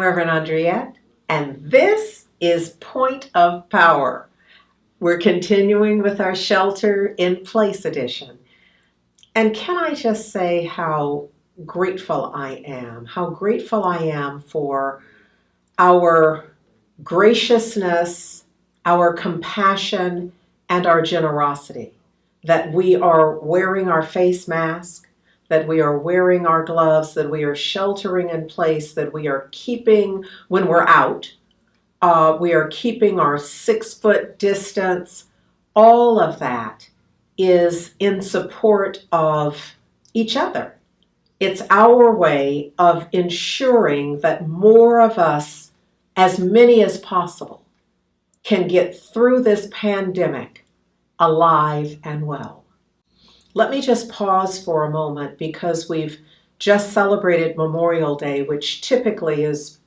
Reverend Andriette, and this is Point of Power. We're continuing with our Shelter in Place edition. And can I just say how grateful I am? How grateful I am for our graciousness, our compassion, and our generosity. That we are wearing our face mask, that we are wearing our gloves, that we are sheltering in place, that we are keeping, when we're out, we are keeping our 6-foot distance. All of that is in support of each other. It's our way of ensuring that more of us, as many as possible, can get through this pandemic alive and well. Let me just pause for a moment because we've just celebrated Memorial Day, which typically is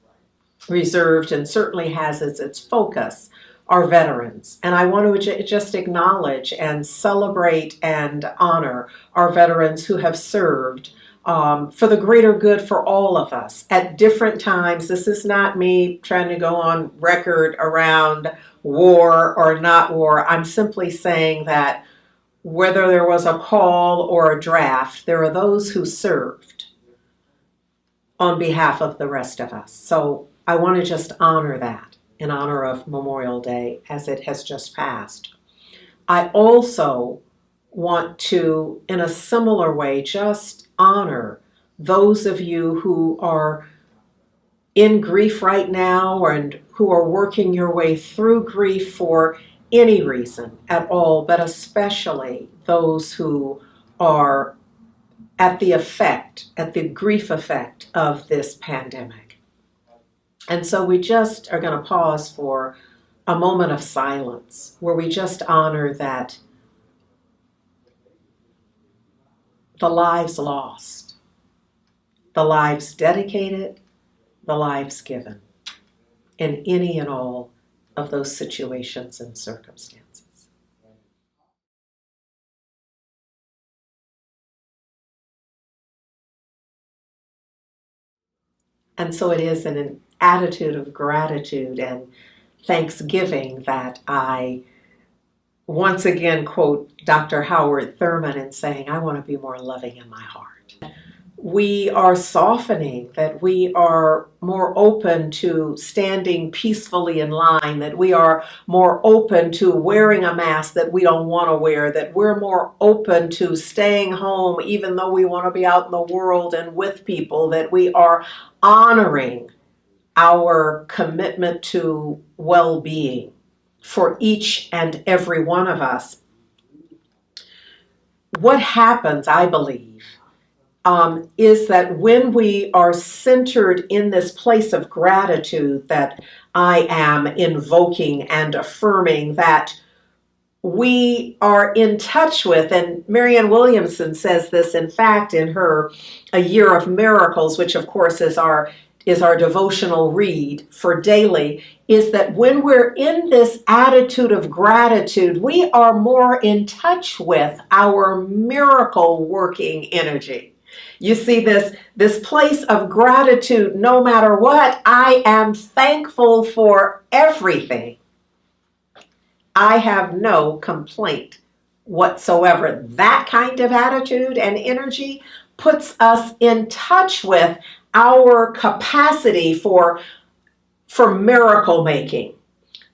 reserved and certainly has as its focus our veterans. And I want to just acknowledge and celebrate and honor our veterans who have served for the greater good for all of us at different times. This is not me trying to go on record around war or not war. I'm simply saying that whether there was a call or a draft, there are those who served on behalf of the rest of us. So I want to just honor that in honor of Memorial Day as it has just passed. I also want to, in a similar way, just honor those of you who are in grief right now and who are working your way through grief for any reason at all, but especially those who are at the grief effect of this pandemic. And so we just are going to pause for a moment of silence where we just honor that the lives lost, the lives dedicated, the lives given in any and all of those situations and circumstances. And so it is in an attitude of gratitude and thanksgiving that I once again quote Dr. Howard Thurman in saying, I want to be more loving in my heart. We are softening, that we are more open to standing peacefully in line, that we are more open to wearing a mask that we don't want to wear, that we're more open to staying home even though we want to be out in the world and with people, that we are honoring our commitment to well-being for each and every one of us. What happens, I believe, is that when we are centered in this place of gratitude that I am invoking and affirming, that we are in touch with, and Marianne Williamson says this, in fact, in her A Year of Miracles, which of course is our devotional read for daily, is that when we're in this attitude of gratitude, we are more in touch with our miracle working energy. You see, this place of gratitude, no matter what, I am thankful for everything. I have no complaint whatsoever. That kind of attitude and energy puts us in touch with our capacity for miracle making.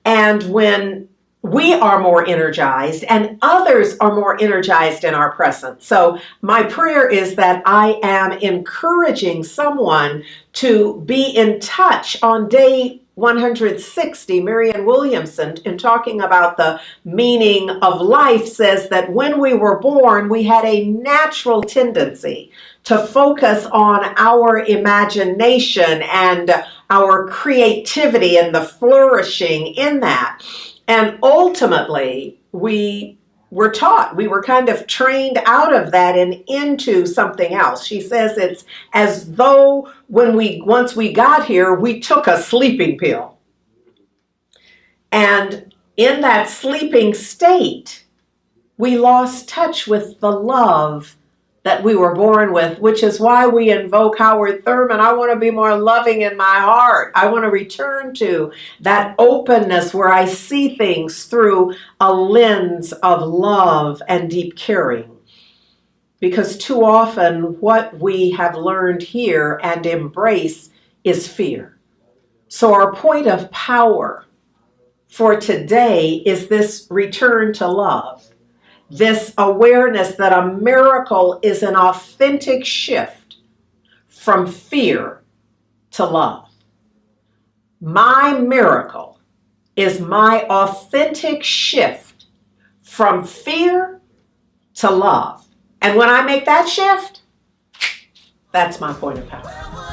And when we are more energized and others are more energized in our presence. So my prayer is that I am encouraging someone to be in touch on day 160. Marianne Williamson, in talking about the meaning of life, says that when we were born, we had a natural tendency to focus on our imagination and our creativity and the flourishing in that. And ultimately, we were taught, we were kind of trained out of that and into something else. She says it's as though once we got here, we took a sleeping pill. And in that sleeping state, we lost touch with the love that we were born with, which is why we invoke Howard Thurman. I want to be more loving in my heart. I want to return to that openness where I see things through a lens of love and deep caring. Because too often what we have learned here and embrace is fear. So our point of power for today is this return to love. This awareness that a miracle is an authentic shift from fear to love. My miracle is my authentic shift from fear to love. And when I make that shift, that's my point of power.